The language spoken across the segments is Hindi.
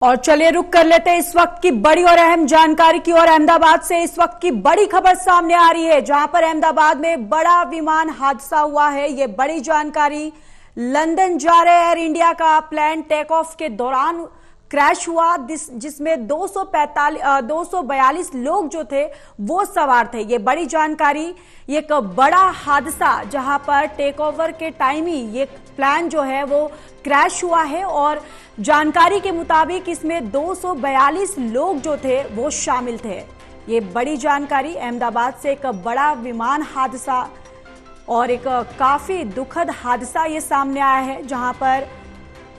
और चलिए रुक कर लेते हैं इस वक्त की बड़ी और अहम जानकारी की और अहमदाबाद से इस वक्त की बड़ी खबर सामने आ रही है, जहां पर अहमदाबाद में बड़ा विमान हादसा हुआ है। ये बड़ी जानकारी, लंदन जा रहे एयर इंडिया का प्लेन टेक ऑफ के दौरान क्रैश हुआ, जिसमें 242 लोग जो थे वो सवार थे। ये बड़ी जानकारी, ये एक बड़ा हादसा जहां पर टेक ओवर के टाइम ही ये प्लेन जो है वो क्रैश हुआ है और जानकारी के मुताबिक इसमें 242 लोग जो थे वो शामिल थे। ये बड़ी जानकारी, अहमदाबाद से एक बड़ा विमान हादसा और एक काफी दुखद हादसा ये सामने आया है, जहां पर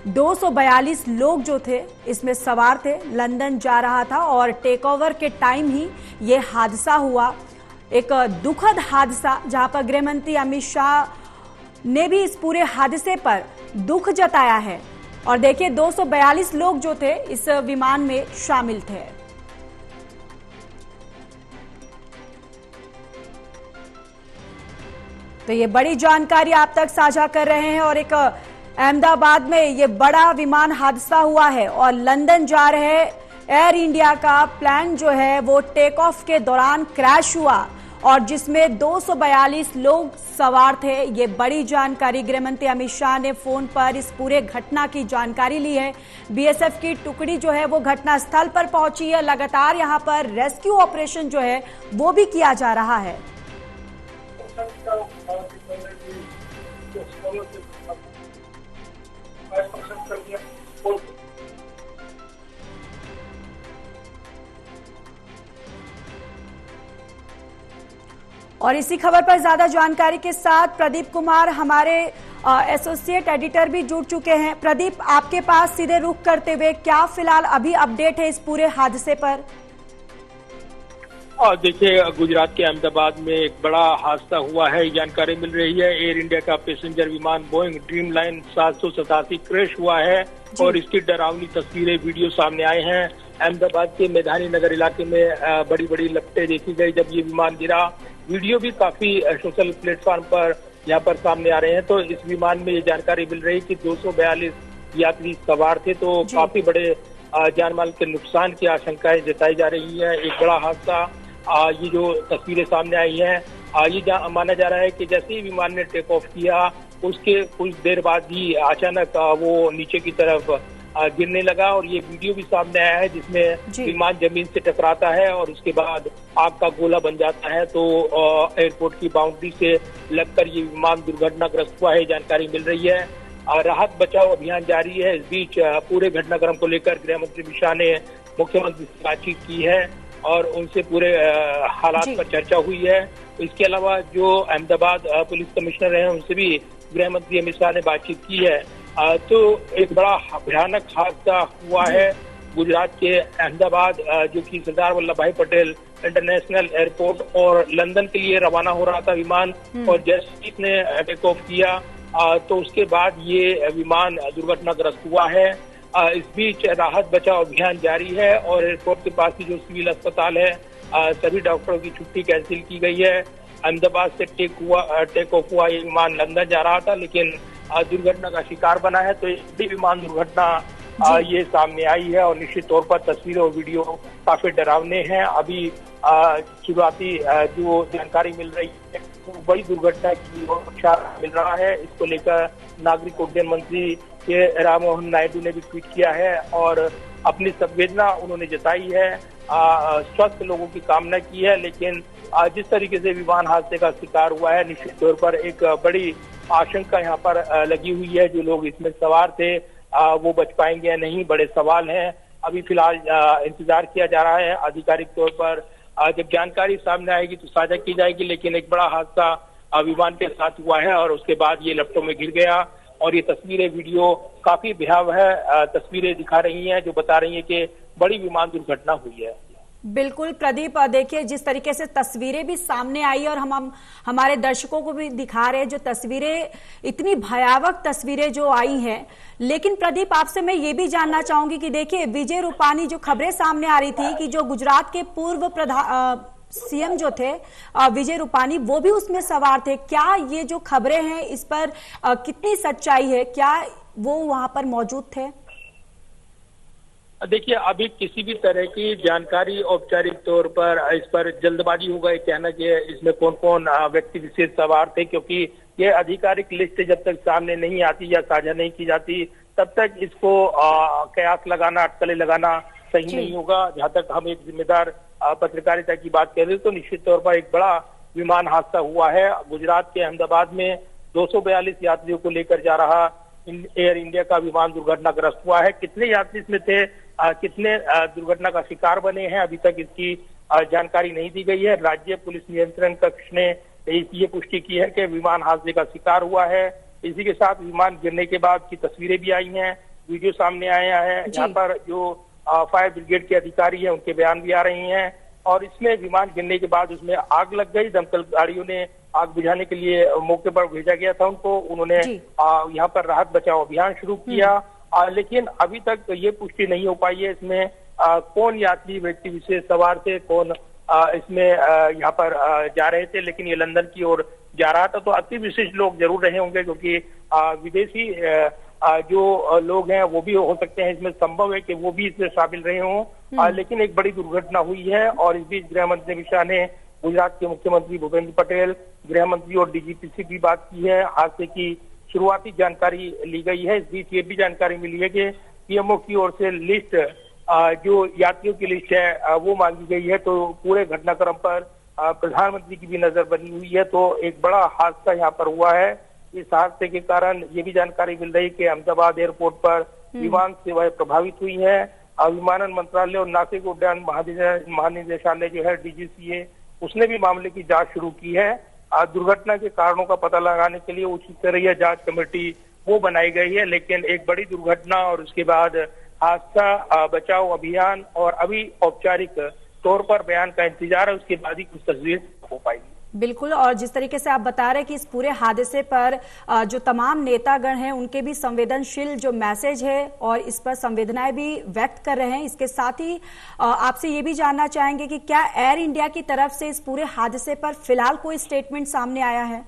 242 लोग जो थे इसमें सवार थे। लंदन जा रहा था और टेक ओवर के टाइम ही ये हादसा हुआ, एक दुखद हादसा, जहां पर गृह मंत्री अमित शाह ने भी इस पूरे हादसे पर दुख जताया है। और देखिए 242 लोग जो थे इस विमान में शामिल थे। तो ये बड़ी जानकारी आप तक साझा कर रहे हैं और एक अहमदाबाद में ये बड़ा विमान हादसा हुआ है और लंदन जा रहे एयर इंडिया का प्लेन जो है वो टेक ऑफ के दौरान क्रैश हुआ और जिसमें 242 लोग सवार थे। ये बड़ी जानकारी, गृह मंत्री अमित शाह ने फोन पर इस पूरे घटना की जानकारी ली है। बीएसएफ की टुकड़ी जो है वो घटना स्थल पर पहुंची है। लगातार यहां पर रेस्क्यू ऑपरेशन जो है वो भी किया जा रहा है। और इसी खबर पर ज्यादा जानकारी के साथ प्रदीप कुमार हमारे एसोसिएट एडिटर भी जुड़ चुके हैं। प्रदीप, आपके पास सीधे रुख करते हुए क्या फिलहाल अभी अपडेट है इस पूरे हादसे पर? देखिए, गुजरात के अहमदाबाद में एक बड़ा हादसा हुआ है, जानकारी मिल रही है। एयर इंडिया का पैसेंजर विमान बोइंग ड्रीमलाइन 787 क्रैश हुआ है और इसकी डरावनी तस्वीरें, वीडियो सामने आए हैं। अहमदाबाद के मैदानी नगर इलाके में बड़ी बड़ी लपटें देखी गई जब ये विमान गिरा। वीडियो भी काफी सोशल प्लेटफॉर्म पर यहाँ पर सामने आ रहे हैं। तो इस विमान में ये जानकारी मिल रही है कि 242 यात्री सवार थे, तो काफी बड़े जानमाल के नुकसान की आशंकाएं जताई जा रही है। एक बड़ा हादसा, ये जो तस्वीरें सामने आई हैं, ये माना जा रहा है कि जैसे ही विमान ने टेक ऑफ किया उसके कुछ देर बाद ही अचानक वो नीचे की तरफ गिरने लगा और ये वीडियो भी सामने आया है जिसमें विमान जमीन से टकराता है और उसके बाद आग का गोला बन जाता है। तो एयरपोर्ट की बाउंड्री से लगकर ये विमान दुर्घटनाग्रस्त हुआ है, जानकारी मिल रही है। राहत बचाव अभियान जारी है। इस बीच पूरे घटनाक्रम को लेकर गृह मंत्री अमित शाह ने मुख्यमंत्री से बातचीत की है और उनसे पूरे हालात पर चर्चा हुई है। इसके अलावा जो अहमदाबाद पुलिस कमिश्नर हैं उनसे भी गृह मंत्री अमित शाह ने बातचीत की है। तो एक बड़ा भयानक हादसा हुआ है गुजरात के अहमदाबाद, जो कि सरदार वल्लभ भाई पटेल इंटरनेशनल एयरपोर्ट और लंदन के लिए रवाना हो रहा था विमान, और जैसे इसने टेक ऑफ किया तो उसके बाद ये विमान दुर्घटनाग्रस्त हुआ है। इस बीच राहत बचाव अभियान जारी है और एयरपोर्ट के पास ही जो सिविल अस्पताल है, सभी डॉक्टरों की छुट्टी कैंसिल की गई है। अहमदाबाद से टेक ऑफ हुआ ये विमान लंदन जा रहा था, लेकिन दुर्घटना का शिकार बना है। तो ये विमान दुर्घटना ये सामने आई है और निश्चित तौर पर तस्वीरें और वीडियो काफी डरावने हैं। अभी शुरुआती जो जानकारी मिल रही है वो बड़ी दुर्घटना की इशारा मिल रहा है। इसको लेकर नागरिक उड्डयन मंत्री के राममोहन नायडू ने भी ट्वीट किया है और अपनी संवेदना उन्होंने जताई है, स्वस्थ लोगों की कामना की है। लेकिन जिस तरीके से विमान हादसे का शिकार हुआ है, निश्चित तौर पर एक बड़ी आशंका यहाँ पर लगी हुई है। जो लोग इसमें सवार थे वो बच पाएंगे या नहीं, बड़े सवाल हैं। अभी फिलहाल इंतजार किया जा रहा है। आधिकारिक तौर पर जब जानकारी सामने आएगी तो साझा की जाएगी, लेकिन एक बड़ा हादसा विमान के साथ हुआ है और उसके बाद ये लपटों में गिर गया और ये तस्वीरें, वीडियो काफी भयावह तस्वीरें दिखा रही हैं, जो बता रही है कि बड़ी विमान दुर्घटना हुई है। बिल्कुल प्रदीप, देखिए जिस तरीके से तस्वीरें भी सामने आई और हम हमारे दर्शकों को भी दिखा रहे हैं, जो तस्वीरें, इतनी भयावह तस्वीरें जो आई हैं। लेकिन प्रदीप, आपसे मैं ये भी जानना चाहूंगी कि देखिए विजय रूपानी, जो खबरें सामने आ रही थी कि जो गुजरात के पूर्व सीएम जो थे विजय रूपानी, वो भी उसमें सवार थे। क्या ये जो खबरें हैं इस पर कितनी सच्चाई है? क्या वो वहां पर मौजूद थे? देखिए, अभी किसी भी तरह की जानकारी औपचारिक तौर पर इस पर जल्दबाजी होगा ये कहना कि इसमें कौन कौन व्यक्ति विशेष सवार थे, क्योंकि ये आधिकारिक लिस्ट जब तक सामने नहीं आती या साझा नहीं की जाती तब तक इसको कयास लगाना, अटकलें लगाना सही नहीं होगा। जहां तक हम एक जिम्मेदार पत्रकारिता की बात कर रहे हैं तो निश्चित तौर पर एक बड़ा विमान हादसा हुआ है। गुजरात के अहमदाबाद में 242 यात्रियों को लेकर जा रहा एयर इंडिया का विमान दुर्घटनाग्रस्त हुआ है। कितने यात्री इसमें थे, कितने दुर्घटना का शिकार बने हैं, अभी तक इसकी जानकारी नहीं दी गई है। राज्य पुलिस नियंत्रण कक्ष ने ये पुष्टि की है कि विमान हादसे का शिकार हुआ है। इसी के साथ विमान गिरने के बाद की तस्वीरें भी आई हैं, वीडियो सामने आया है। यहाँ पर जो फायर ब्रिगेड के अधिकारी हैं उनके बयान भी आ रही हैं और इसमें विमान गिरने के बाद उसमें आग लग गई। दमकल गाड़ियों ने आग बुझाने के लिए मौके पर भेजा गया था उनको, उन्होंने यहाँ पर राहत बचाव अभियान शुरू किया। लेकिन अभी तक ये पुष्टि नहीं हो पाई है इसमें कौन यात्री व्यक्ति विशेष सवार थे, कौन इसमें यहाँ पर जा रहे थे। लेकिन ये लंदन की ओर जा रहा था तो अति विशिष्ट लोग जरूर रहे होंगे, क्योंकि विदेशी जो लोग हैं वो भी हो सकते हैं, इसमें संभव है कि वो भी इसमें शामिल रहे हों। लेकिन एक बड़ी दुर्घटना हुई है और इस बीच गृह मंत्री अमित शाह ने गुजरात के मुख्यमंत्री भूपेंद्र पटेल, गृह मंत्री और डीजीपी से भी बात की है। हादसे की शुरुआती जानकारी ली गई है। इस बीच ये भी जानकारी मिली है कि पीएमओ की ओर से लिस्ट, जो यात्रियों की लिस्ट है वो मांगी गई है। तो पूरे घटनाक्रम पर प्रधानमंत्री की भी नजर बनी हुई है। तो एक बड़ा हादसा यहाँ पर हुआ है। इस हादसे के कारण ये भी जानकारी मिल रही है कि अहमदाबाद एयरपोर्ट पर विमान सेवाएं प्रभावित हुई है। विमानन मंत्रालय और नासिक उड्डयन महानिदेशालय जो है डीजीसीए, उसने भी मामले की जांच शुरू की है। दुर्घटना के कारणों का पता लगाने के लिए उच्च स्तरीय जांच कमेटी वो बनाई गई है। लेकिन एक बड़ी दुर्घटना और उसके बाद हादसा बचाव अभियान और अभी औपचारिक तौर पर बयान का इंतजार है, उसके बाद ही कुछ तस्वीर हो पाएगी। बिल्कुल, और जिस तरीके से आप बता रहे हैं कि इस पूरे हादसे पर जो तमाम नेतागण हैं उनके भी संवेदनशील जो मैसेज है और इस पर संवेदनाएं भी व्यक्त कर रहे हैं। इसके साथ ही आपसे ये भी जानना चाहेंगे कि क्या एयर इंडिया की तरफ से इस पूरे हादसे पर फिलहाल कोई स्टेटमेंट सामने आया है?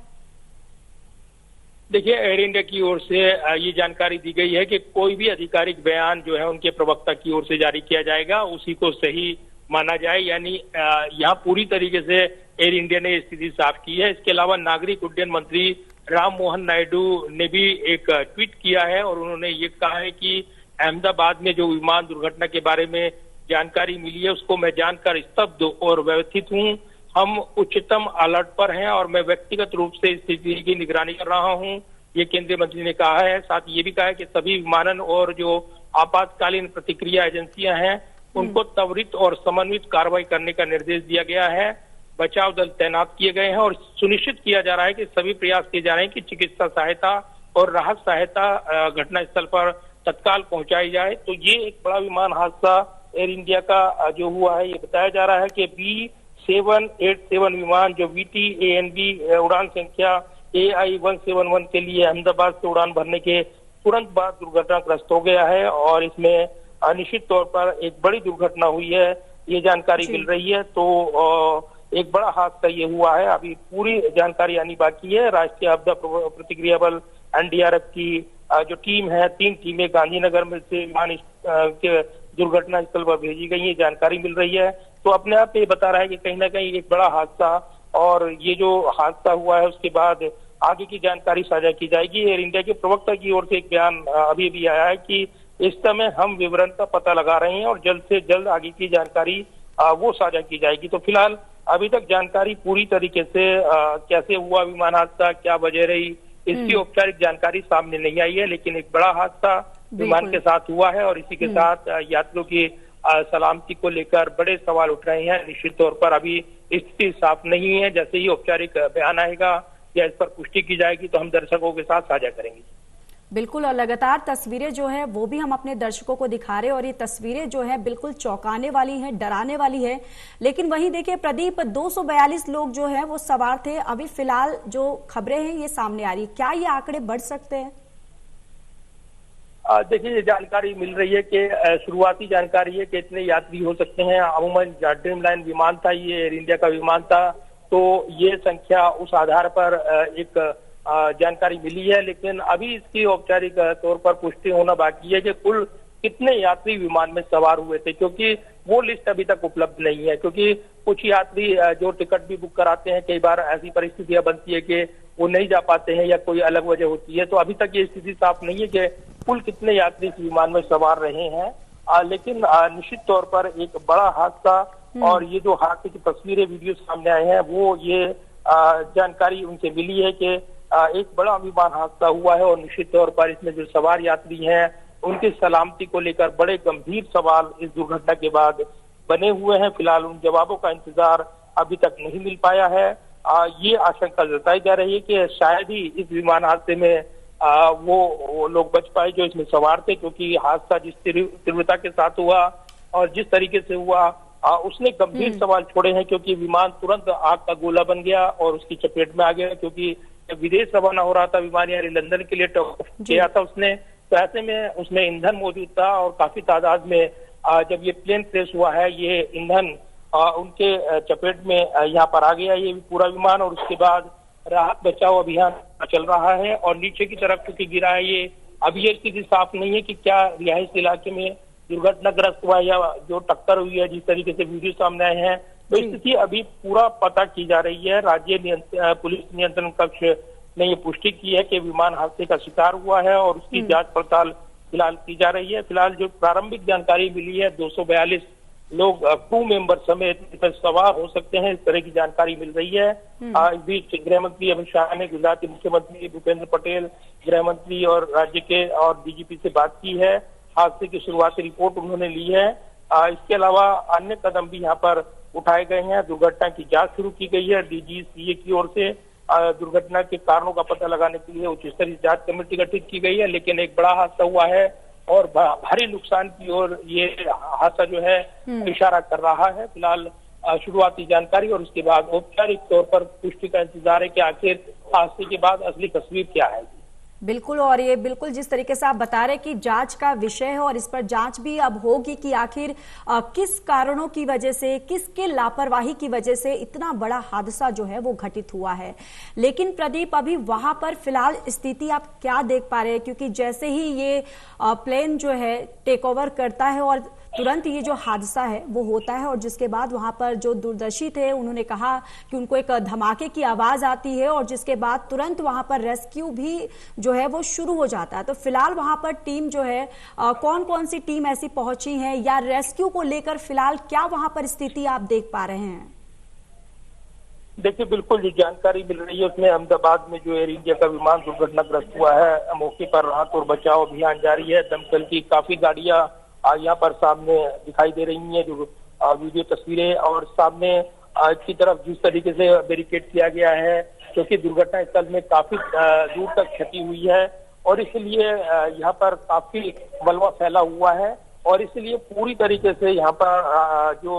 देखिए, एयर इंडिया की ओर से ये जानकारी दी गई है कि कोई भी आधिकारिक बयान जो है उनके प्रवक्ता की ओर से जारी किया जाएगा, उसी को सही माना जाए। यानी यहाँ पूरी तरीके से एयर इंडिया ने स्थिति साफ की है। इसके अलावा नागरिक उड्डयन मंत्री राम मोहन नायडू ने भी एक ट्वीट किया है और उन्होंने ये कहा है कि अहमदाबाद में जो विमान दुर्घटना के बारे में जानकारी मिली है उसको मैं जानकर स्तब्ध और व्यथित हूँ। हम उच्चतम अलर्ट पर हैं और मैं व्यक्तिगत रूप से स्थिति की निगरानी कर रहा हूँ, ये केंद्रीय मंत्री ने कहा है। साथ ये भी कहा है कि सभी विमानन और जो आपातकालीन प्रतिक्रिया एजेंसियां हैं उनको त्वरित और समन्वित कार्रवाई करने का निर्देश दिया गया है। बचाव दल तैनात किए गए हैं और सुनिश्चित किया जा रहा है कि सभी प्रयास किए जा रहे हैं कि चिकित्सा सहायता और राहत सहायता घटनास्थल पर तत्काल पहुंचाई जाए। तो ये एक बड़ा विमान हादसा एयर इंडिया का जो हुआ है, ये बताया जा रहा है कि B787 विमान जो VTANB उड़ान संख्या AI171 के लिए अहमदाबाद से उड़ान भरने के तुरंत बाद दुर्घटनाग्रस्त हो गया है और इसमें निश्चित तौर पर एक बड़ी दुर्घटना हुई है, ये जानकारी मिल रही है। तो एक बड़ा हादसा ये हुआ है, अभी पूरी जानकारी आनी बाकी है। राष्ट्रीय आपदा प्रतिक्रिया बल NDRF की जो टीम है, 3 टीमें गांधीनगर में से विमान के दुर्घटना स्थल पर भेजी गई है, जानकारी मिल रही है। तो अपने आप ये बता रहा है कि कहीं ना कहीं एक बड़ा हादसा, और ये जो हादसा हुआ है उसके बाद आगे की जानकारी साझा की जाएगी। एयर इंडिया के प्रवक्ता की ओर से एक बयान अभी भी आया है कि इस समय हम विवरण का पता लगा रहे हैं और जल्द से जल्द आगे की जानकारी वो साझा की जाएगी। तो फिलहाल अभी तक जानकारी पूरी तरीके से कैसे हुआ विमान हादसा, क्या वजह रही, इसकी औपचारिक जानकारी सामने नहीं आई है। लेकिन एक बड़ा हादसा विमान के साथ हुआ है और इसी के साथ यात्रियों की सलामती को लेकर बड़े सवाल उठ रहे हैं। निश्चित तौर पर अभी स्थिति साफ नहीं है। जैसे ही औपचारिक बयान आएगा या इस पर पुष्टि की जाएगी तो हम दर्शकों के साथ साझा करेंगे। बिल्कुल, और लगातार तस्वीरें जो है वो भी हम अपने दर्शकों को दिखा रहे हैं और ये तस्वीरें जो है बिल्कुल चौंकाने वाली हैं, डराने वाली है। लेकिन वहीं देखिए प्रदीप, 242 लोग जो है वो सवार थे। अभी फिलहाल जो खबरें हैं ये सामने आ रही है, क्या ये आंकड़े बढ़ सकते हैं? देखिए, ये जानकारी मिल रही है कि शुरुआती जानकारी है कि इतने यात्री हो सकते हैं। अमूमन ड्रीम लाइन विमान था, ये एयर इंडिया का विमान था, तो ये संख्या उस आधार पर एक जानकारी मिली है। लेकिन अभी इसकी औपचारिक तौर पर पुष्टि होना बाकी है कि कुल कितने यात्री विमान में सवार हुए थे, क्योंकि वो लिस्ट अभी तक उपलब्ध नहीं है। क्योंकि कुछ यात्री जो टिकट भी बुक कराते हैं, कई बार ऐसी परिस्थितियां बनती है कि वो नहीं जा पाते हैं या कोई अलग वजह होती है, तो अभी तक ये स्थिति साफ नहीं है कि कुल कितने यात्री इस विमान में सवार रहे हैं। लेकिन निश्चित तौर पर एक बड़ा हादसा, और ये जो हादसे की तस्वीरें वीडियो सामने आए हैं वो ये जानकारी उनसे मिली है कि एक बड़ा विमान हादसा हुआ है, और निश्चित तौर पर इसमें जो सवार यात्री हैं उनकी सलामती को लेकर बड़े गंभीर सवाल इस दुर्घटना के बाद बने हुए हैं। फिलहाल उन जवाबों का इंतजार अभी तक नहीं मिल पाया है। ये आशंका जताई जा रही है कि शायद ही इस विमान हादसे में वो लोग बच पाए जो इसमें सवार थे, क्योंकि हादसा जिस तीव्रता के साथ हुआ और जिस तरीके से हुआ उसने गंभीर सवाल छोड़े हैं। क्योंकि विमान तुरंत आग का गोला बन गया और उसकी चपेट में आ गया, क्योंकि विदेश रवाना हो रहा था विमान, यानी लंदन के लिए किया था उसने, तो ऐसे में उसमें ईंधन मौजूद था और काफी तादाद में जब ये प्लेन क्रैश हुआ है ये ईंधन उनके चपेट में यहाँ पर आ गया ये पूरा विमान। और उसके बाद राहत बचाव अभियान चल रहा है और नीचे की तरफ क्योंकि गिरा है ये, अभी ये स्थिति साफ नहीं है कि क्या रिहायश इलाके में दुर्घटनाग्रस्त हुआ या जो टक्कर हुई है, जिस तरीके से वीडियो सामने आए हैं, तो स्थिति अभी पूरा पता की जा रही है। राज्य पुलिस नियंत्रण कक्ष ने ये पुष्टि की है कि विमान हादसे का शिकार हुआ है और उसकी जांच पड़ताल फिलहाल की जा रही है। फिलहाल जो प्रारंभिक जानकारी मिली है 242 लोग क्रू मेंबर समेत इसमें सवार हो सकते हैं, इस तरह की जानकारी मिल रही है। इस बीच गृह मंत्री अमित शाह ने गुजरात के मुख्यमंत्री भूपेंद्र पटेल, गृह मंत्री और राज्य के और डीजीपी से बात की है। हादसे की शुरुआती रिपोर्ट उन्होंने ली है। इसके अलावा अन्य कदम भी यहाँ पर उठाए गए हैं। दुर्घटना की जांच शुरू की गई है डीजीसीए की ओर से। दुर्घटना के कारणों का पता लगाने के लिए उच्च स्तरीय जांच कमेटी गठित की गई है, लेकिन एक बड़ा हादसा हुआ है और भारी नुकसान की ओर ये हादसा जो है इशारा कर रहा है। फिलहाल शुरुआती जानकारी और उसके बाद औपचारिक तौर पर पुष्टि का इंतजार है कि आखिर हादसे के बाद असली तस्वीर क्या है। बिल्कुल, और ये बिल्कुल जिस तरीके से आप बता रहे कि जांच का विषय है और इस पर जांच भी अब होगी कि आखिर किस कारणों की वजह से, किसके लापरवाही की वजह से इतना बड़ा हादसा जो है वो घटित हुआ है। लेकिन प्रदीप, अभी वहां पर फिलहाल स्थिति आप क्या देख पा रहे हैं, क्योंकि जैसे ही ये प्लेन जो है टेक ओवर करता है और तुरंत ये जो हादसा है वो होता है, और जिसके बाद वहां पर जो दूरदर्शी थे उन्होंने कहा कि उनको एक धमाके की आवाज आती है और जिसके बाद तुरंत वहां पर रेस्क्यू भी जो है वो शुरू हो जाता है। तो फिलहाल वहां पर टीम जो है कौन कौन सी टीम ऐसी पहुंची है या रेस्क्यू को लेकर फिलहाल क्या वहां पर स्थिति आप देख पा रहे हैं? देखिए, बिल्कुल जो जानकारी मिल रही है उसमें अहमदाबाद में जो एयर इंडिया का विमान दुर्घटनाग्रस्त हुआ है, मौके पर राहत और बचाव अभियान जारी है। दमकल की काफी गाड़ियां यहाँ पर सामने दिखाई दे रही हैं, जो वीडियो तस्वीरें, और सामने की तरफ जिस तरीके से बैरिकेड किया गया है, क्योंकि दुर्घटना स्थल में काफी दूर तक क्षति हुई है और इसलिए यहाँ पर काफी मलबा फैला हुआ है और इसलिए पूरी तरीके से यहाँ पर जो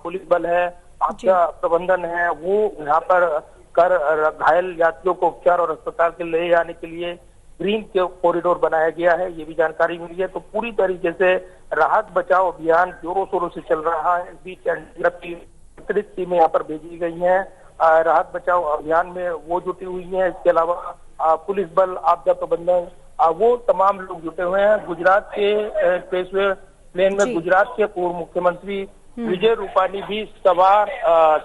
पुलिस बल है, आपदा प्रबंधन है, वो यहाँ पर कर घायल यात्रियों को उपचार और अस्पताल के ले जाने के लिए ग्रीन कॉरिडोर बनाया गया है, ये भी जानकारी मिली है। तो पूरी तरीके से राहत बचाव अभियान जोरों शोरों से चल रहा है। इस बीच अतिरिक्त टीमें यहाँ पर भेजी गई हैं, राहत बचाव अभियान में वो जुटी हुई हैं। इसके अलावा पुलिस बल, आपदा प्रबंधन, वो तमाम लोग जुटे हुए हैं। गुजरात के पेशवे प्लेन में गुजरात के पूर्व मुख्यमंत्री विजय रूपानी भी सवार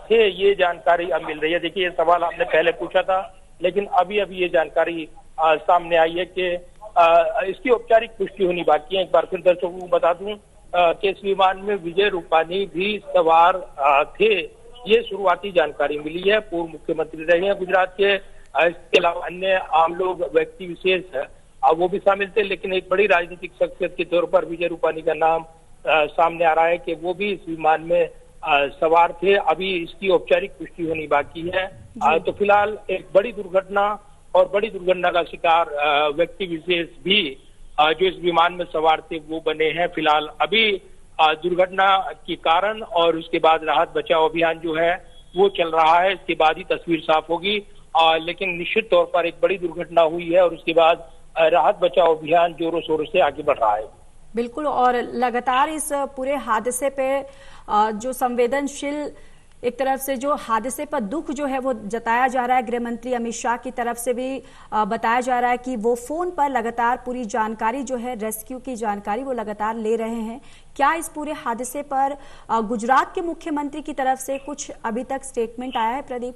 थे, ये जानकारी अब मिल रही है। देखिए, ये सवाल आपने पहले पूछा था, लेकिन अभी ये जानकारी सामने आई है कि इसकी औपचारिक पुष्टि होनी बाकी है। एक बार फिर दर्शकों को बता दूं कि इस विमान में विजय रूपानी भी सवार थे, ये शुरुआती जानकारी मिली है। पूर्व मुख्यमंत्री रहे हैं गुजरात के। इसके अलावा अन्य आम लोग, व्यक्ति विशेष वो भी शामिल थे, लेकिन एक बड़ी राजनीतिक शख्सियत के तौर पर विजय रूपानी का नाम सामने आ रहा है कि वो भी इस विमान में सवार थे। अभी इसकी औपचारिक पुष्टि होनी बाकी है। तो फिलहाल एक बड़ी दुर्घटना और बड़ी दुर्घटना का शिकार व्यक्ति विशेष भी जो इस विमान में सवार थे वो बने हैं। फिलहाल अभी दुर्घटना के कारण और उसके बाद राहत बचाव अभियान जो है वो चल रहा है, इसके बाद ही तस्वीर साफ होगी। लेकिन निश्चित तौर पर एक बड़ी दुर्घटना हुई है और उसके बाद राहत बचाव अभियान जोरों शोरों से आगे बढ़ रहा है। बिल्कुल, और लगातार इस पूरे हादसे पे जो संवेदनशील एक तरफ से जो हादसे पर दुख जो है वो जताया जा रहा है, गृह मंत्री अमित शाह की तरफ से भी बताया जा रहा है कि वो फोन पर लगातार पूरी जानकारी जो है, रेस्क्यू की जानकारी वो लगातार ले रहे हैं। क्या इस पूरे हादसे पर गुजरात के मुख्यमंत्री की तरफ से कुछ अभी तक स्टेटमेंट आया है प्रदीप?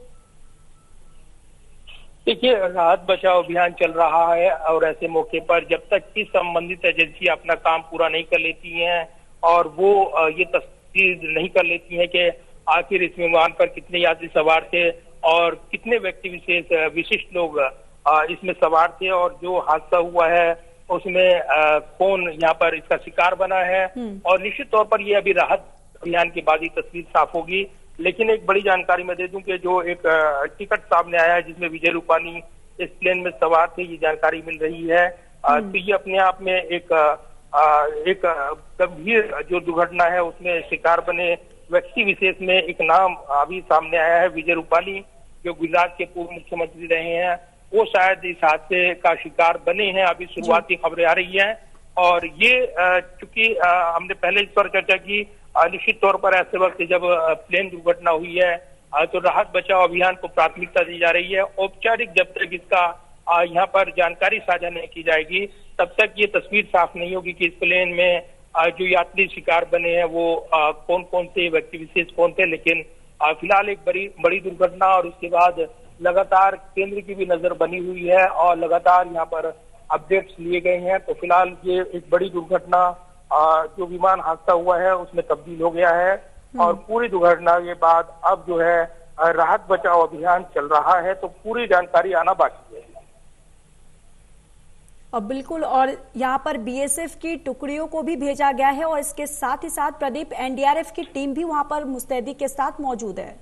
देखिए, राहत बचाव अभियान चल रहा है और ऐसे मौके पर जब तक कि संबंधित एजेंसी अपना काम पूरा नहीं कर लेती हैं और वो ये तस्दीक नहीं कर लेती हैं कि आखिर इस विमान पर कितने यात्री सवार थे और कितने व्यक्ति विशिष्ट लोग इसमें सवार थे और जो हादसा हुआ है उसमें कौन यहाँ पर इसका शिकार बना है, और निश्चित तौर पर ये अभी राहत अभियान के बाद ही तस्वीर साफ होगी। लेकिन एक बड़ी जानकारी मैं दे दूं कि जो एक टिकट सामने आया है जिसमें विजय रूपानी इस प्लेन में सवार थे, ये जानकारी मिल रही है। तो ये अपने आप में एक गंभीर जो दुर्घटना है उसमें शिकार बने व्यक्ति विशेष में एक नाम अभी सामने आया है, विजय रूपानी, जो गुजरात के पूर्व मुख्यमंत्री रहे हैं। वो शायद इस हादसे का शिकार बने हैं, अभी शुरुआती खबरें आ रही हैं। और ये चूंकि हमने पहले इस पर चर्चा की, निश्चित तौर पर ऐसे वक्त जब प्लेन दुर्घटना हुई है तो राहत बचाव अभियान को प्राथमिकता दी जा रही है। औपचारिक जब तक इसका यहाँ पर जानकारी साझा नहीं की जाएगी तब तक ये तस्वीर साफ नहीं होगी कि इस प्लेन में जो यात्री शिकार बने हैं वो कौन कौन से व्यक्ति विशेष कौन थे। लेकिन फिलहाल एक बड़ी दुर्घटना और उसके बाद लगातार केंद्र की भी नजर बनी हुई है और लगातार यहाँ पर अपडेट्स लिए गए हैं। तो फिलहाल ये एक बड़ी दुर्घटना जो विमान हादसा हुआ है उसमें तब्दील हो गया है और पूरी दुर्घटना के बाद अब जो है राहत बचाव अभियान चल रहा है, तो पूरी जानकारी आना बाकी है। और बिल्कुल, और यहाँ पर बीएसएफ की टुकड़ियों को भी भेजा गया है और इसके साथ ही साथ प्रदीप एनडीआरएफ की टीम भी वहां पर मुस्तैदी के साथ मौजूद है।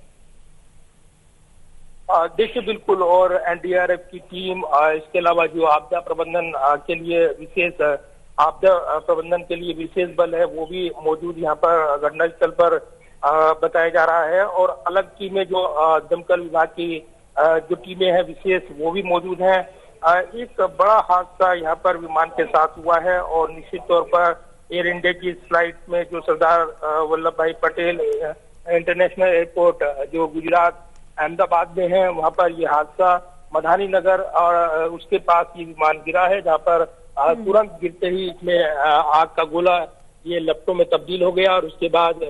देखिए, बिल्कुल, और एनडीआरएफ की टीम इसके अलावा जो आपदा प्रबंधन के लिए विशेष बल है वो भी मौजूद यहाँ पर घटनास्थल पर बताया जा रहा है। और अलग टीमें जो दमकल विभाग की जो टीमें हैं विशेष वो भी मौजूद हैं। एक बड़ा हादसा यहाँ पर विमान के साथ हुआ है और निश्चित तौर पर एयर इंडिया की फ्लाइट में जो सरदार वल्लभ भाई पटेल इंटरनेशनल एयरपोर्ट जो गुजरात अहमदाबाद में है वहां पर यह हादसा मधानी नगर और उसके पास ये विमान गिरा है, जहां पर तुरंत गिरते ही इसमें आग का गोला ये लपटों में तब्दील हो गया और उसके बाद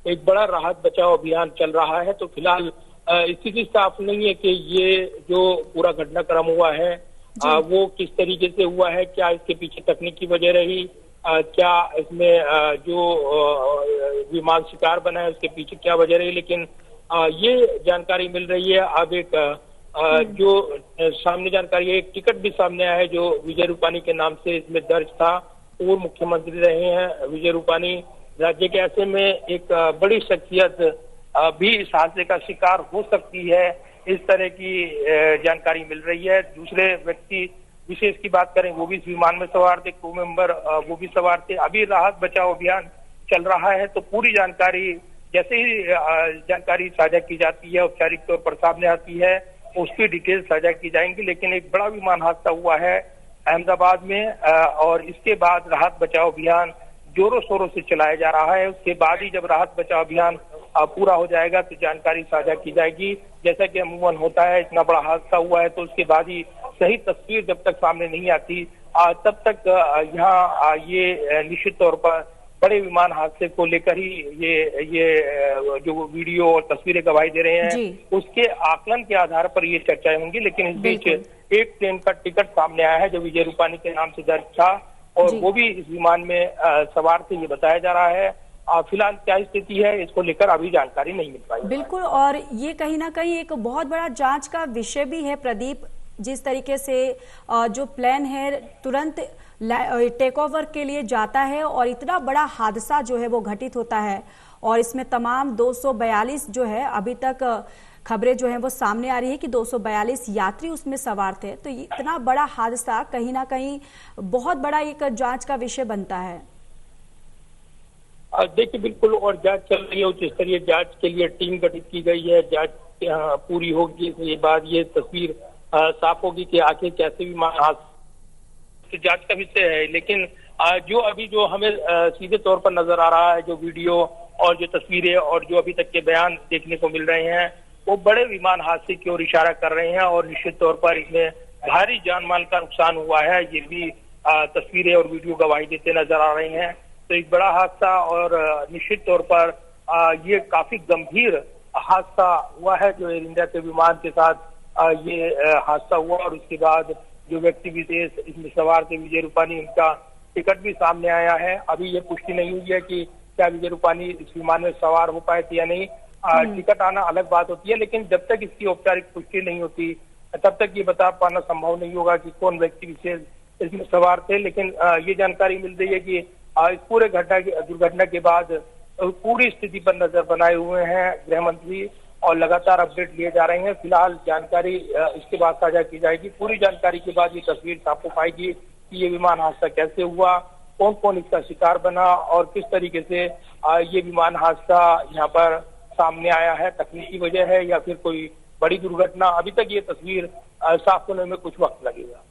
एक बड़ा राहत बचाव अभियान चल रहा है। तो फिलहाल स्थिति साफ नहीं है कि ये जो पूरा घटनाक्रम हुआ है वो किस तरीके से हुआ है, क्या इसके पीछे तकनीकी वजह रही, क्या इसमें जो विमान शिकार बना है उसके पीछे क्या वजह रही। लेकिन ये जानकारी मिल रही है। अब एक जो सामने जानकारी है, एक टिकट भी सामने आया है जो विजय रूपानी के नाम से इसमें दर्ज था। पूर्व मुख्यमंत्री रहे हैं विजय रूपानी, राज्य के ऐसे में एक बड़ी शख्सियत भी इस हादसे का शिकार हो सकती है, इस तरह की जानकारी मिल रही है। दूसरे व्यक्ति विशेष की बात करें वो भी इस विमान में सवार थे, क्रू मेंबर वो भी सवार थे। अभी राहत बचाव अभियान चल रहा है, तो पूरी जानकारी जैसे ही जानकारी साझा की जाती है, औपचारिक तौर पर सामने आती है, उसकी डिटेल साझा की जाएंगी। लेकिन एक बड़ा विमान हादसा हुआ है अहमदाबाद में और इसके बाद राहत बचाव अभियान जोरों शोरों से चलाया जा रहा है। उसके बाद ही जब राहत बचाव अभियान पूरा हो जाएगा तो जानकारी साझा की जाएगी। जैसा कि अमूमन होता है, इतना बड़ा हादसा हुआ है तो उसके बाद ही सही तस्वीर जब तक सामने नहीं आती तब तक यहाँ ये निश्चित तौर पर बड़े विमान हादसे को लेकर ही ये जो वीडियो और तस्वीरें गवाही दे रहे हैं उसके आकलन के आधार पर ये चर्चाएं होंगी। लेकिन इस बीच एक ट्रेन का टिकट सामने आया है जो विजय रूपानी के नाम से दर्ज था और वो भी इस विमान में सवार थे, ये बताया जा रहा है। फिलहाल क्या स्थिति है इसको लेकर अभी जानकारी नहीं मिल पाई। बिल्कुल, और ये कहीं ना कहीं एक बहुत बड़ा जांच का विषय भी है प्रदीप। जिस तरीके से जो प्लेन है तुरंत टेक ओवर के लिए जाता है और इतना बड़ा हादसा जो है वो घटित होता है और इसमें तमाम 242 जो है अभी तक खबरें जो है वो सामने आ रही है कि 242 यात्री उसमें सवार थे। तो इतना बड़ा हादसा कहीं ना कहीं बहुत बड़ा एक जांच का विषय बनता है। देखिए, बिल्कुल, और जांच चल रही है। उच्च स्तरीय जांच के लिए टीम गठित की गई है। जांच पूरी होगी इसके बाद ये तस्वीर साफ होगी कि आखिर कैसे विमान हादसा जांच का विषय है। लेकिन जो अभी जो हमें सीधे तौर पर नजर आ रहा है, जो वीडियो और जो तस्वीरें और जो अभी तक के बयान देखने को मिल रहे हैं, वो बड़े विमान हादसे की ओर इशारा कर रहे हैं और निश्चित तौर पर इसमें भारी जान माल का नुकसान हुआ है, ये भी तस्वीरें और वीडियो गवाही देते नजर आ रहे हैं। तो एक बड़ा हादसा और निश्चित तौर पर ये काफी गंभीर हादसा हुआ है जो एयर इंडिया के विमान के साथ ये हादसा हुआ। और उसके बाद जो व्यक्ति विशेष इसमें सवार थे विजय रूपानी, उनका टिकट भी सामने आया है। अभी ये पुष्टि नहीं हुई है कि क्या विजय रूपानी इस विमान में सवार हो पाए थे या नहीं। टिकट आना अलग बात होती है, लेकिन जब तक इसकी औपचारिक पुष्टि नहीं होती तब तक ये बता पाना संभव नहीं होगा कि कौन व्यक्ति विशेष इसमें सवार थे। लेकिन ये जानकारी मिल रही है कि इस पूरे दुर्घटना के बाद पूरी स्थिति पर नजर बनाए हुए हैं गृह मंत्री और लगातार अपडेट लिए जा रहे हैं। फिलहाल जानकारी इसके बाद साझा की जाएगी। पूरी जानकारी के बाद ये तस्वीर आपको पाएगी कि ये विमान हादसा कैसे हुआ, कौन कौन इसका शिकार बना और किस तरीके से ये विमान हादसा यहाँ पर सामने आया है, तकनीकी वजह है या फिर कोई बड़ी दुर्घटना। अभी तक ये तस्वीर साफ होने में कुछ वक्त लगेगा।